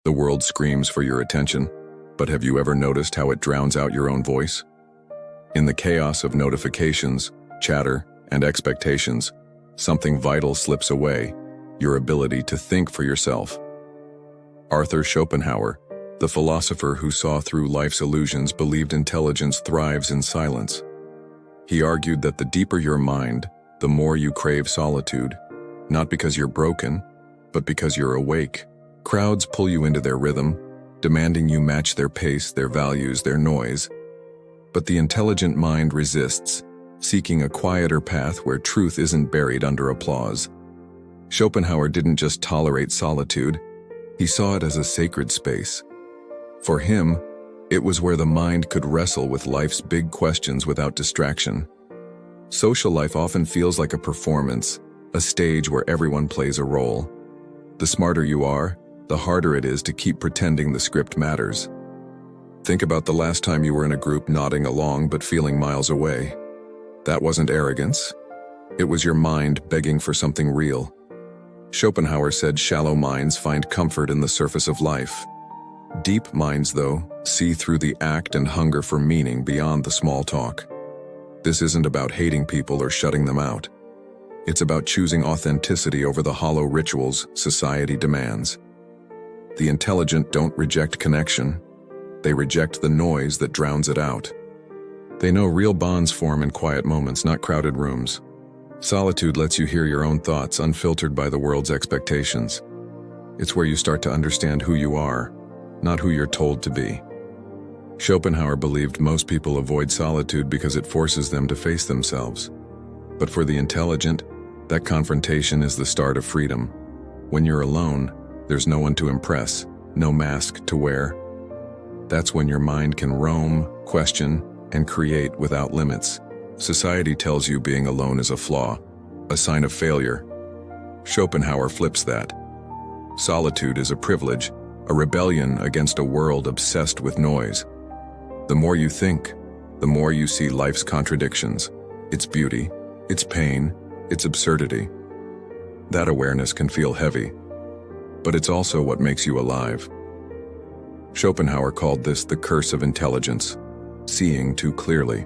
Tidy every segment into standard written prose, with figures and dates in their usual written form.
The world screams for your attention, but have you ever noticed how it drowns out your own voice? In the chaos of notifications, chatter, and expectations, something vital slips away: your ability to think for yourself. Arthur Schopenhauer, the philosopher who saw through life's illusions, believed intelligence thrives in silence. He argued that the deeper your mind, the more you crave solitude, not because you're broken, but because you're awake. Crowds pull you into their rhythm, demanding you match their pace, their values, their noise. But the intelligent mind resists, seeking a quieter path where truth isn't buried under applause. Schopenhauer didn't just tolerate solitude, he saw it as a sacred space. For him, it was where the mind could wrestle with life's big questions without distraction. Social life often feels like a performance, a stage where everyone plays a role. The smarter you are, the harder it is to keep pretending the script matters. Think about the last time you were in a group nodding along but feeling miles away. That wasn't arrogance. It was your mind begging for something real. Schopenhauer said shallow minds find comfort in the surface of life. Deep minds, though, see through the act and hunger for meaning beyond the small talk. This isn't about hating people or shutting them out. It's about choosing authenticity over the hollow rituals society demands. The intelligent don't reject connection. They reject the noise that drowns it out. They know real bonds form in quiet moments, not crowded rooms. Solitude lets you hear your own thoughts unfiltered by the world's expectations. It's where you start to understand who you are, not who you're told to be. Schopenhauer believed most people avoid solitude because it forces them to face themselves. But for the intelligent, that confrontation is the start of freedom. When you're alone, there's no one to impress, no mask to wear. That's when your mind can roam, question, and create without limits. Society tells you being alone is a flaw, a sign of failure. Schopenhauer flips that. Solitude is a privilege, a rebellion against a world obsessed with noise. The more you think, the more you see life's contradictions, its beauty, its pain, its absurdity. That awareness can feel heavy, but it's also what makes you alive. Schopenhauer called this the curse of intelligence, seeing too clearly.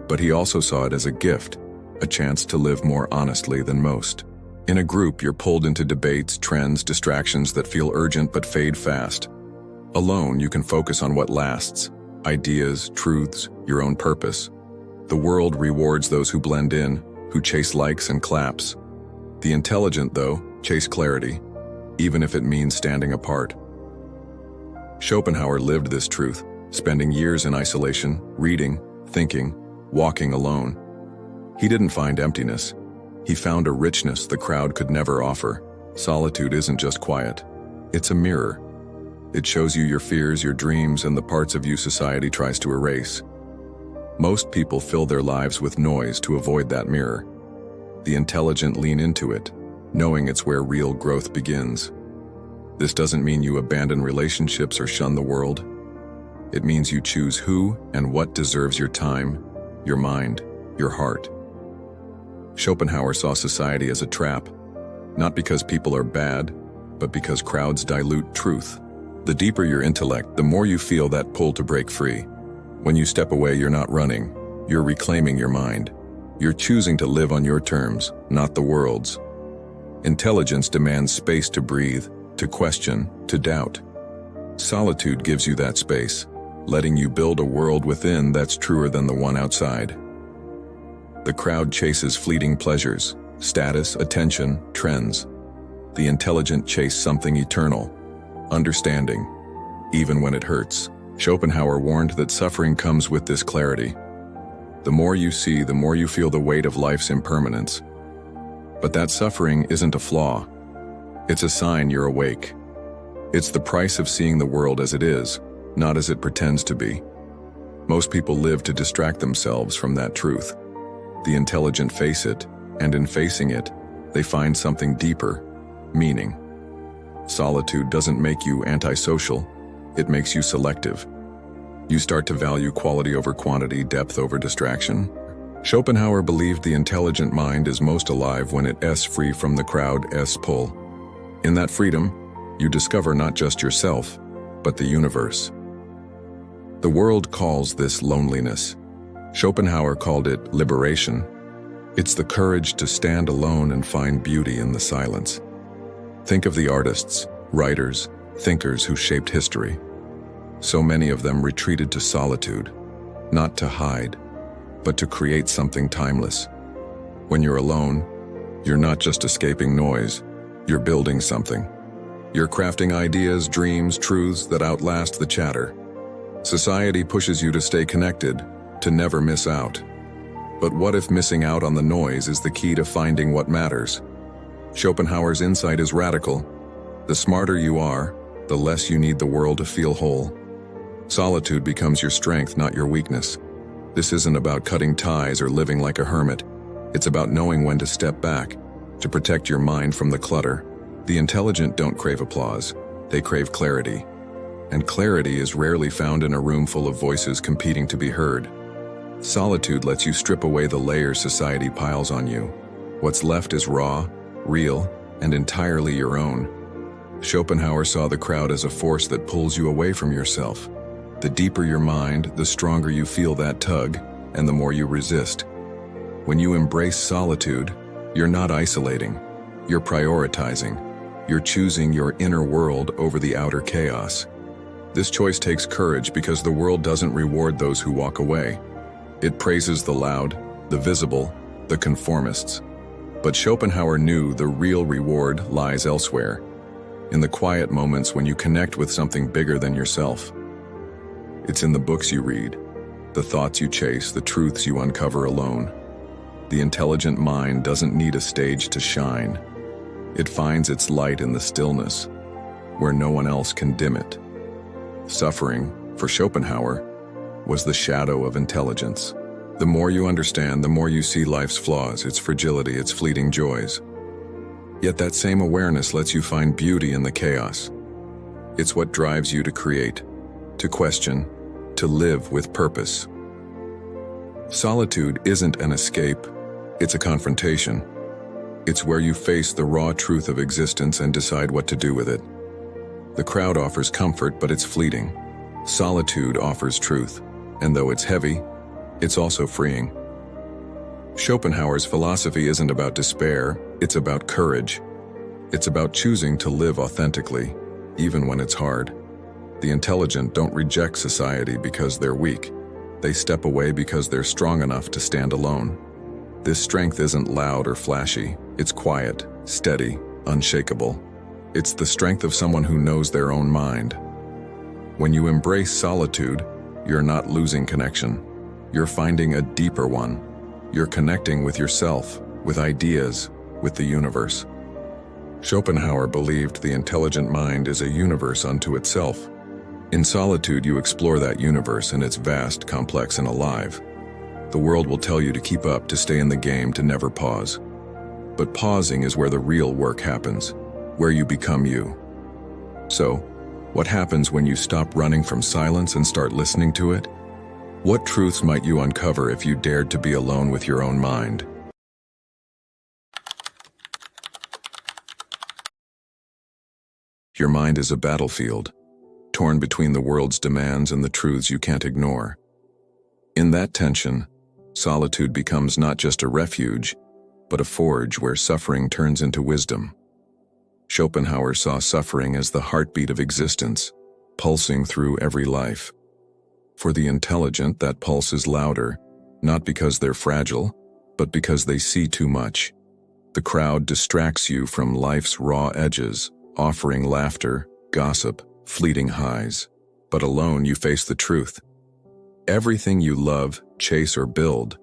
But he also saw it as a gift, a chance to live more honestly than most. In a group, you're pulled into debates, trends, distractions that feel urgent but fade fast. Alone, you can focus on what lasts: ideas, truths, your own purpose. The world rewards those who blend in, who chase likes and claps. The intelligent, though, chase clarity, even if it means standing apart. Schopenhauer lived this truth, spending years in isolation, reading, thinking, walking alone. He didn't find emptiness. He found a richness the crowd could never offer. Solitude isn't just quiet. It's a mirror. It shows you your fears, your dreams, and the parts of you society tries to erase. Most people fill their lives with noise to avoid that mirror. The intelligent lean into it, knowing it's where real growth begins. This doesn't mean you abandon relationships or shun the world. It means you choose who and what deserves your time, your mind, your heart. Schopenhauer saw society as a trap, not because people are bad, but because crowds dilute truth. The deeper your intellect, the more you feel that pull to break free. When you step away, you're not running. You're reclaiming your mind. You're choosing to live on your terms, not the world's. Intelligence demands space to breathe, to question, to doubt. Solitude gives you that space, letting you build a world within that's truer than the one outside. The crowd chases fleeting pleasures, status, attention, trends. The intelligent chase something eternal, understanding, even when it hurts. Schopenhauer warned that suffering comes with this clarity. The more you see, the more you feel the weight of life's impermanence. But that suffering isn't a flaw. It's a sign you're awake. It's the price of seeing the world as it is, not as it pretends to be. Most people live to distract themselves from that truth. The intelligent face it, and in facing it, they find something deeper: meaning. Solitude doesn't make you antisocial, it makes you selective. You start to value quality over quantity, depth over distraction. Schopenhauer believed the intelligent mind is most alive when it is free from the crowd's pull. In that freedom, you discover not just yourself, but the universe. The world calls this loneliness. Schopenhauer called it liberation. It's the courage to stand alone and find beauty in the silence. Think of the artists, writers, thinkers who shaped history. So many of them retreated to solitude, not to hide, but to create something timeless. When you're alone, you're not just escaping noise, you're building something. You're crafting ideas, dreams, truths that outlast the chatter. Society pushes you to stay connected, to never miss out. But what if missing out on the noise is the key to finding what matters? Schopenhauer's insight is radical. The smarter you are, the less you need the world to feel whole. Solitude becomes your strength, not your weakness. This isn't about cutting ties or living like a hermit. It's about knowing when to step back, to protect your mind from the clutter. The intelligent don't crave applause, they crave clarity. And clarity is rarely found in a room full of voices competing to be heard. Solitude lets you strip away the layers society piles on you. What's left is raw, real, and entirely your own. Schopenhauer saw the crowd as a force that pulls you away from yourself. The deeper your mind, the stronger you feel that tug, and the more you resist. When you embrace solitude, you're not isolating, you're prioritizing. You're choosing your inner world over the outer chaos. This choice takes courage because the world doesn't reward those who walk away. It praises the loud, the visible, the conformists. But Schopenhauer knew the real reward lies elsewhere, in the quiet moments when you connect with something bigger than yourself. It's in the books you read, the thoughts you chase, the truths you uncover alone. The intelligent mind doesn't need a stage to shine. It finds its light in the stillness, where no one else can dim it. Suffering, for Schopenhauer, was the shadow of intelligence. The more you understand, the more you see life's flaws, its fragility, its fleeting joys. Yet that same awareness lets you find beauty in the chaos. It's what drives you to create, to question, to live with purpose. Solitude isn't an escape, it's a confrontation. It's where you face the raw truth of existence and decide what to do with it. The crowd offers comfort, but it's fleeting. Solitude offers truth, and though it's heavy, it's also freeing. Schopenhauer's philosophy isn't about despair, it's about courage. It's about choosing to live authentically, even when it's hard. The intelligent don't reject society because they're weak. They step away because they're strong enough to stand alone. This strength isn't loud or flashy. It's quiet, steady, unshakable. It's the strength of someone who knows their own mind. When you embrace solitude, you're not losing connection. You're finding a deeper one. You're connecting with yourself, with ideas, with the universe. Schopenhauer believed the intelligent mind is a universe unto itself. In solitude, you explore that universe, and it's vast, complex, and alive. The world will tell you to keep up, to stay in the game, to never pause. But pausing is where the real work happens, where you become you. So, what happens when you stop running from silence and start listening to it? What truths might you uncover if you dared to be alone with your own mind? Your mind is a battlefield, torn between the world's demands and the truths you can't ignore. In that tension, solitude becomes not just a refuge, but a forge where suffering turns into wisdom. Schopenhauer saw suffering as the heartbeat of existence, pulsing through every life. For the intelligent, that pulse is louder, not because they're fragile, but because they see too much. The crowd distracts you from life's raw edges, offering laughter, gossip, fleeting highs. But alone you face the truth. Everything you love, chase, or build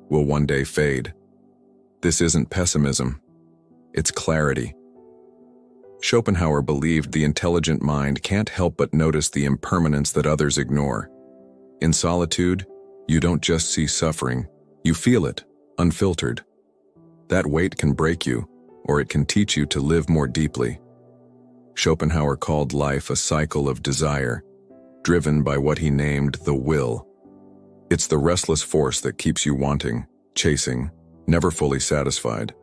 will one day fade. This isn't pessimism, it's clarity. Schopenhauer believed the intelligent mind can't help but notice the impermanence that others ignore. In solitude, you don't just see suffering, you feel it, unfiltered. That weight can break you, or it can teach you to live more deeply. Schopenhauer called life a cycle of desire, driven by what he named the will. It's the restless force that keeps you wanting, chasing, never fully satisfied.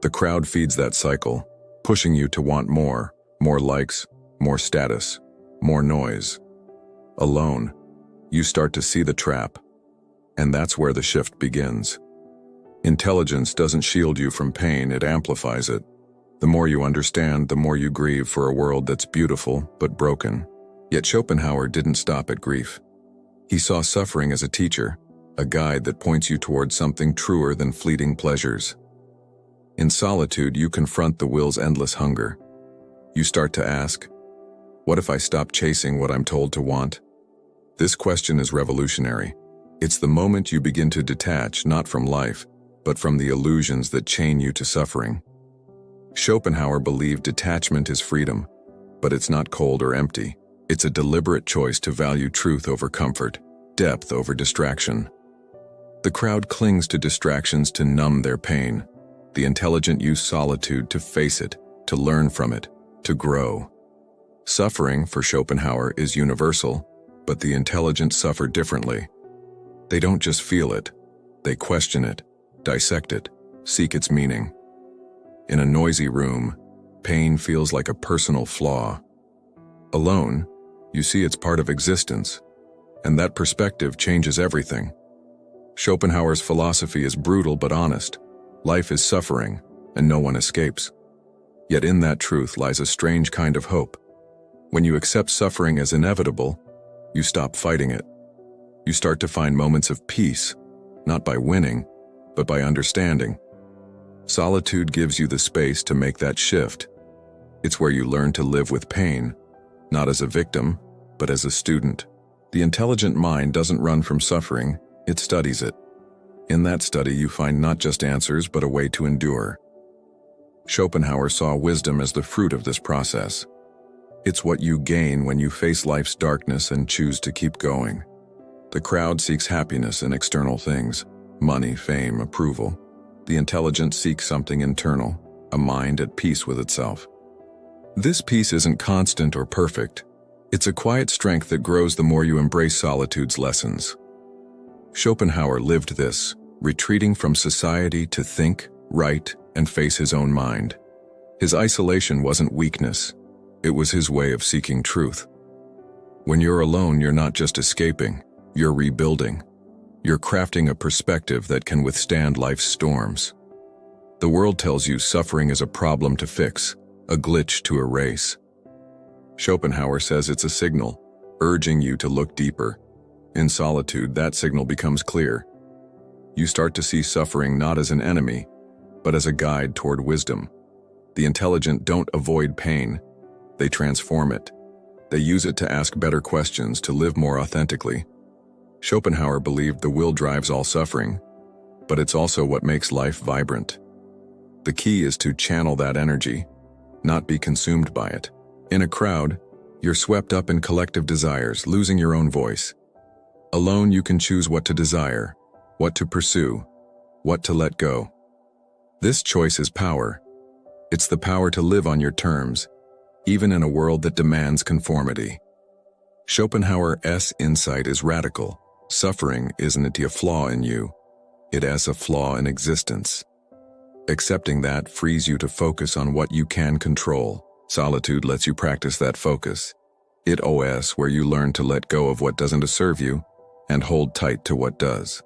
The crowd feeds that cycle, pushing you to want more, More likes, more status, more noise. Alone, you start to see the trap, and that's where the shift begins. Intelligence doesn't shield you from pain, it amplifies it. The more you understand, the more you grieve for a world that's beautiful but broken. Yet Schopenhauer didn't stop at grief. He saw suffering as a teacher, a guide that points you towards something truer than fleeting pleasures. In Solitude, you confront the will's endless hunger. You start to ask, what if I stop chasing what I'm told to want? This question is revolutionary. It's the moment you begin to detach not from life, but from the illusions that chain you to suffering. Schopenhauer believed detachment is freedom, but it's not cold or empty. It's a deliberate choice to value truth over comfort, depth over distraction. The crowd clings to distractions to numb their pain. The intelligent use solitude to face it, to learn from it, to grow. Suffering, for Schopenhauer, is universal, but the intelligent suffer differently. They don't just feel it, they question it, dissect it, seek its meaning. In a noisy room, pain feels like a personal flaw. Alone, you see it's part of existence, and that perspective changes everything. Schopenhauer's philosophy is brutal but honest. Life is suffering, and no one escapes. Yet in that truth lies a strange kind of hope. When you accept suffering as inevitable, you stop fighting it. You start to find moments of peace, not by winning, but by understanding. Solitude gives you the space to make that shift. It's where you learn to live with pain, not as a victim, but as a student. The intelligent mind doesn't run from suffering, it studies it. In that study, you find not just answers, but a way to endure. Schopenhauer saw wisdom as the fruit of this process. It's what you gain when you face life's darkness and choose to keep going. The crowd seeks happiness in external things, money, fame, approval. The intelligent seeks something internal, a mind at peace with itself. This peace isn't constant or perfect. It's a quiet strength that grows the more you embrace solitude's lessons. Schopenhauer lived this, retreating from society to think, write, and face his own mind. His isolation wasn't weakness. It was his way of seeking truth. When you're alone, you're not just escaping, you're rebuilding. You're crafting a perspective that can withstand life's storms. The world tells you suffering is a problem to fix, a glitch to erase. Schopenhauer says it's a signal, urging you to look deeper. In solitude, that signal becomes clear. You start to see suffering not as an enemy, but as a guide toward wisdom. The intelligent don't avoid pain, they transform it. They use it to ask better questions, to live more authentically. Schopenhauer believed the will drives all suffering, but it's also what makes life vibrant. The key is to channel that energy, not be consumed by it. In a crowd, you're swept up in collective desires, losing your own voice. Alone, you can choose what to desire, what to pursue, what to let go. This choice is power. It's the power to live on your terms, even in a world that demands conformity. Schopenhauer's insight is radical. Suffering isn't a flaw in you, it has a flaw in existence. Accepting that frees you to focus on what you can control. Solitude lets you practice that focus. It's where you learn to let go of what doesn't serve you and hold tight to what does.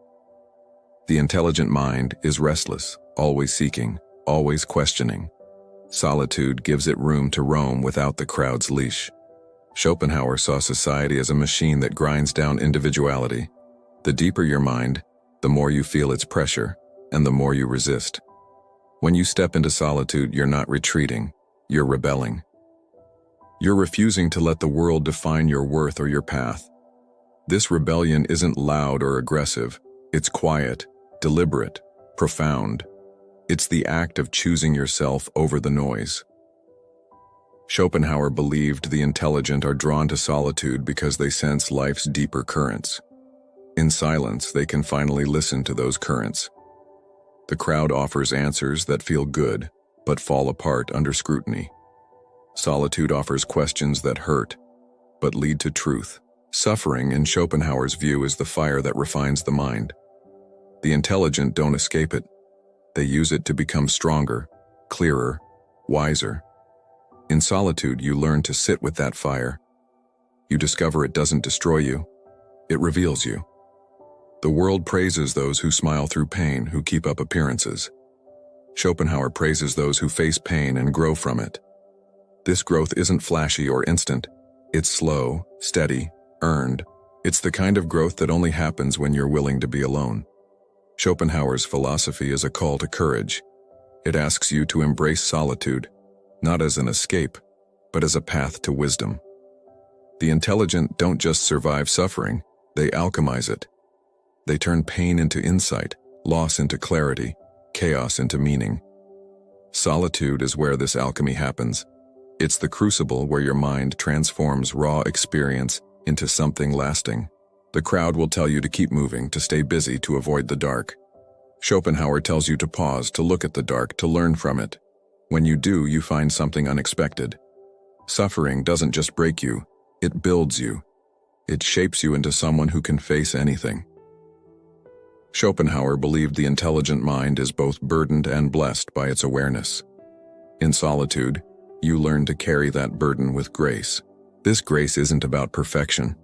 The intelligent mind is restless, always seeking, always questioning. Solitude gives it room to roam without the crowd's leash. Schopenhauer saw society as a machine that grinds down individuality. The deeper your mind, the more you feel its pressure, and the more you resist. When you step into solitude, you're not retreating, you're rebelling. You're refusing to let the world define your worth or your path. This rebellion isn't loud or aggressive, it's quiet, deliberate, profound. It's the act of choosing yourself over the noise. Schopenhauer believed the intelligent are drawn to solitude because they sense life's deeper currents. In silence, they can finally listen to those currents. The crowd offers answers that feel good, but fall apart under scrutiny. Solitude offers questions that hurt, but lead to truth. Suffering, in Schopenhauer's view, is the fire that refines the mind. The intelligent don't escape it. They use it to become stronger, clearer, wiser. In solitude, you learn to sit with that fire. You discover it doesn't destroy you, it reveals you. The world praises those who smile through pain, who keep up appearances. Schopenhauer praises those who face pain and grow from it. This growth isn't flashy or instant. It's slow, steady, earned. It's the kind of growth that only happens when you're willing to be alone. Schopenhauer's philosophy is a call to courage. It asks you to embrace solitude, not as an escape, but as a path to wisdom. The intelligent don't just survive suffering, they alchemize it. They turn pain into insight, loss into clarity, chaos into meaning. Solitude is where this alchemy happens. It's the crucible where your mind transforms raw experience into something lasting. The crowd will tell you to keep moving, to stay busy, to avoid the dark. Schopenhauer tells you to pause, to look at the dark, to learn from it. When you do, you find something unexpected. Suffering doesn't just break you, it builds you. It shapes you into someone who can face anything. Schopenhauer believed the intelligent mind is both burdened and blessed by its awareness. In solitude, you learn to carry that burden with grace. This grace isn't about perfection.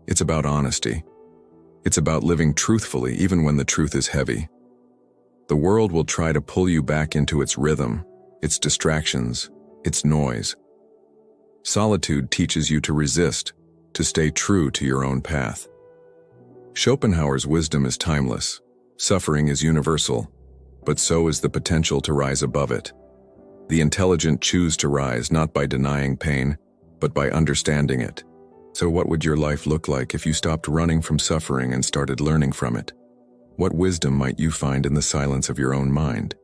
It's about honesty. It's about living truthfully even when the truth is heavy. The world will try to pull you back into its rhythm, its distractions, its noise. Solitude teaches you to resist, to stay true to your own path. Schopenhauer's wisdom is timeless. Suffering is universal, but so is the potential to rise above it. The intelligent choose to rise not by denying pain, but by understanding it. So what would your life look like if you stopped running from suffering and started learning from it? What wisdom might you find in the silence of your own mind?